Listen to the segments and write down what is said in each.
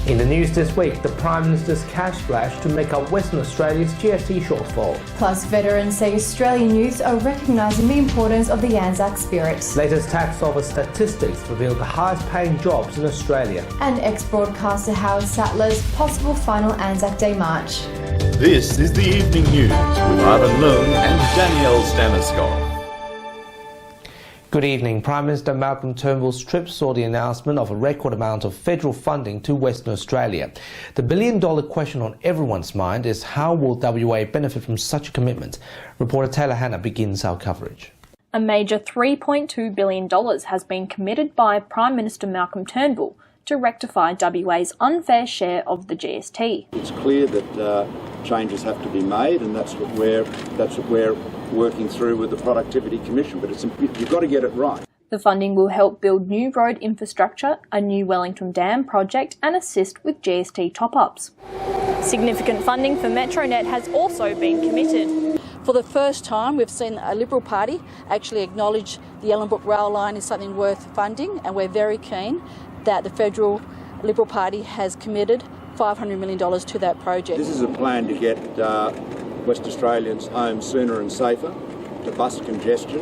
In the news this week, the Prime Minister's cash splash to make up Western Australia's GST shortfall. Plus, veterans say Australian youths are recognising the importance of the ANZAC spirit. Latest tax office statistics reveal the highest paying jobs in Australia. And ex-broadcaster Howard Sattler's possible final ANZAC Day March. This is the Evening News with Ivan Loon and Danielle Staniskov. Good evening. Prime Minister Malcolm Turnbull's trip saw the announcement of a record amount of federal funding to Western Australia. The billion-dollar question on everyone's mind is how will WA benefit from such a commitment? Reporter Taylor Hanna begins our coverage. A major $3.2 billion has been committed by Prime Minister Malcolm Turnbull to rectify WA's unfair share of the GST. It's clear that changes have to be made, and that's what we're working through with the Productivity Commission, but you've got to get it right. The funding will help build new road infrastructure, a new Wellington Dam project and assist with GST top-ups. Significant funding for Metronet has also been committed. For the first time, we've seen a Liberal Party actually acknowledge the Ellenbrook rail line is something worth funding, and we're very keen that the federal Liberal Party has committed $500 million to that project. This is a plan to get West Australians home sooner and safer, to bus congestion,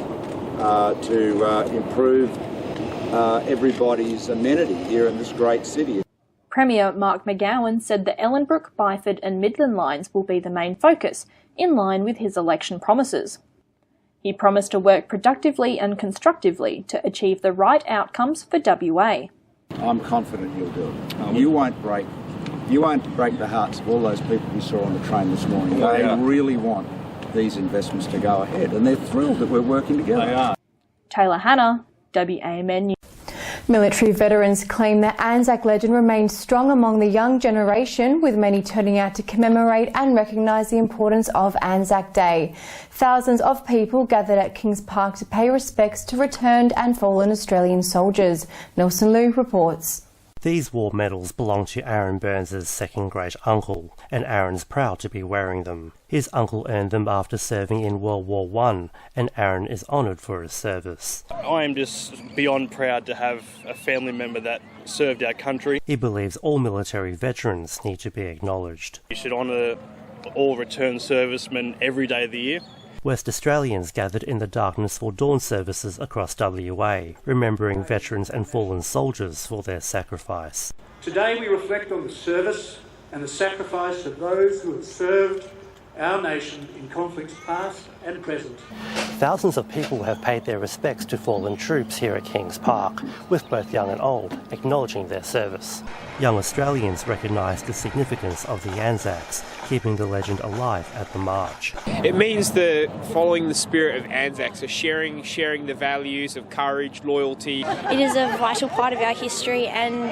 to improve everybody's amenity here in this great city. Premier Mark McGowan said the Ellenbrook, Byford and Midland lines will be the main focus, in line with his election promises. He promised to work productively and constructively to achieve the right outcomes for WA. I'm confident you'll do it. You won't break the hearts of all those people we saw on the train this morning. They really want these investments to go ahead, and they're thrilled that we're working together. Taylor Hanna, WAMN News. Military veterans claim that ANZAC legend remains strong among the young generation, with many turning out to commemorate and recognise the importance of ANZAC Day. Thousands of people gathered at Kings Park to pay respects to returned and fallen Australian soldiers. Nelson Liu reports. These war medals belong to Aaron Burns' second great uncle, and Aaron's proud to be wearing them. His uncle earned them after serving in World War I, and Aaron is honoured for his service. I am just beyond proud to have a family member that served our country. He believes all military veterans need to be acknowledged. We should honour all returned servicemen every day of the year. West Australians gathered in the Darkness for Dawn services across WA, remembering veterans and fallen soldiers for their sacrifice. Today we reflect on the service and the sacrifice of those who have served our nation in conflicts past and present. Thousands of people have paid their respects to fallen troops here at Kings Park, with both young and old acknowledging their service. Young Australians recognise the significance of the Anzacs, keeping the legend alive at the march. It means following the spirit of Anzac, so sharing the values of courage, loyalty. It is a vital part of our history, and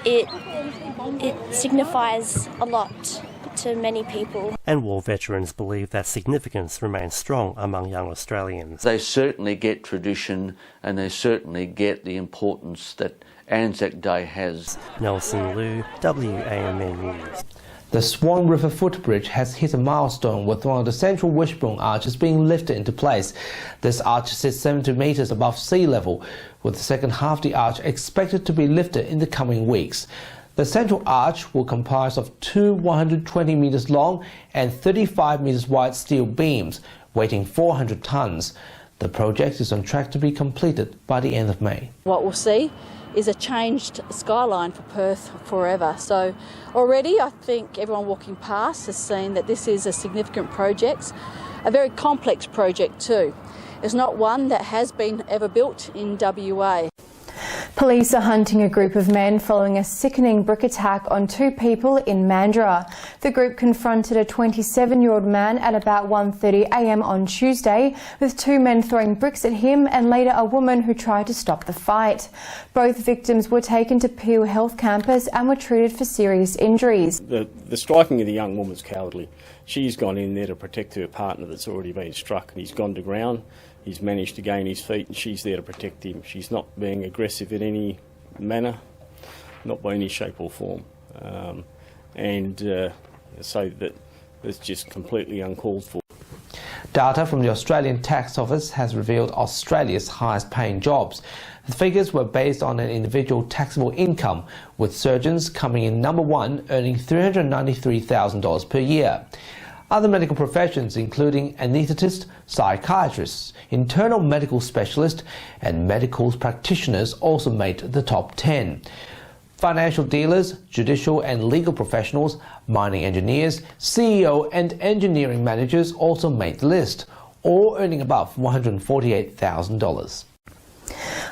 it signifies a lot to many people. And war veterans believe that significance remains strong among young Australians. They certainly get tradition, and they certainly get the importance that ANZAC Day has. Nelson Liu, WAMN News. The Swan River footbridge has hit a milestone, with one of the central wishbone arches being lifted into place. This arch sits 70 metres above sea level, with the second half of the arch expected to be lifted in the coming weeks. The central arch will comprise of two 120 metres long and 35 metres wide steel beams, weighing 400 tonnes. The project is on track to be completed by the end of May. What we'll see is a changed skyline for Perth forever. So already I think everyone walking past has seen that this is a significant project, a very complex project too. It's not one that has been ever built in WA. Police are hunting a group of men following a sickening brick attack on two people in Mandurah. The group confronted a 27-year-old man at about 1:30 a.m. on Tuesday, with two men throwing bricks at him and later a woman who tried to stop the fight. Both victims were taken to Peel Health Campus and were treated for serious injuries. The striking of the young woman's cowardly. She's gone in there to protect her partner that's already been struck, and he's gone to ground. He's managed to gain his feet, and she's there to protect him. She's not being aggressive in any manner, not by any shape or form. So that it's just completely uncalled for. Data from the Australian Tax Office has revealed Australia's highest paying jobs. The figures were based on an individual taxable income, with surgeons coming in number one, earning $393,000 per year. Other medical professions, including anaesthetists, psychiatrists, internal medical specialists and medical practitioners, also made the top 10. Financial dealers, judicial and legal professionals, mining engineers, CEO and engineering managers also made the list, all earning above $148,000.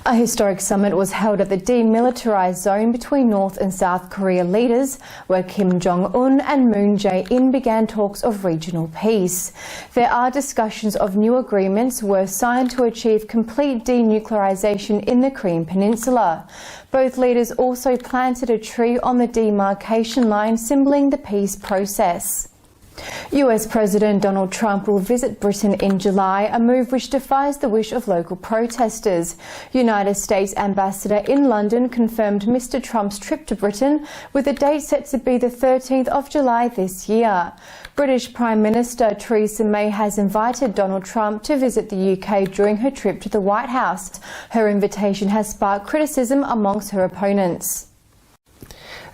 A historic summit was held at the demilitarised zone between North and South Korea leaders, where Kim Jong-un and Moon Jae-in began talks of regional peace. There are discussions of new agreements were signed to achieve complete denuclearisation in the Korean Peninsula. Both leaders also planted a tree on the demarcation line, symboling the peace process. US President Donald Trump will visit Britain in July, a move which defies the wish of local protesters. United States Ambassador in London confirmed Mr. Trump's trip to Britain, with a date set to be the 13th of July this year. British Prime Minister Theresa May has invited Donald Trump to visit the UK during her trip to the White House. Her invitation has sparked criticism amongst her opponents.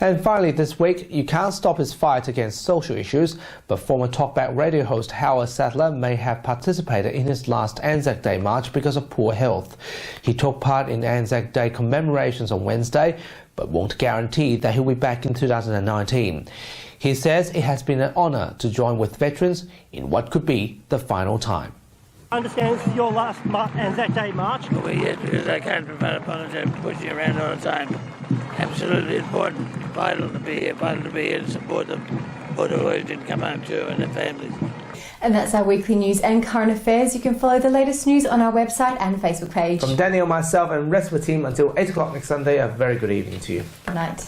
And finally this week, you can't stop his fight against social issues, but former Talkback radio host Howard Sattler may have participated in his last ANZAC Day March because of poor health. He took part in ANZAC Day commemorations on Wednesday, but won't guarantee that he'll be back in 2019. He says it has been an honour to join with veterans in what could be the final time. I understand this is your last ANZAC Day March. Well, yes, because I can't prevent opponents and push you around all the time. Absolutely important, vital to be here and support them, but who didn't come home too, and their families. And that's our weekly news and current affairs. You can follow the latest news on our website and Facebook page. From Daniel, myself and the rest of the team until 8 o'clock next Sunday, a very good evening to you. Good night.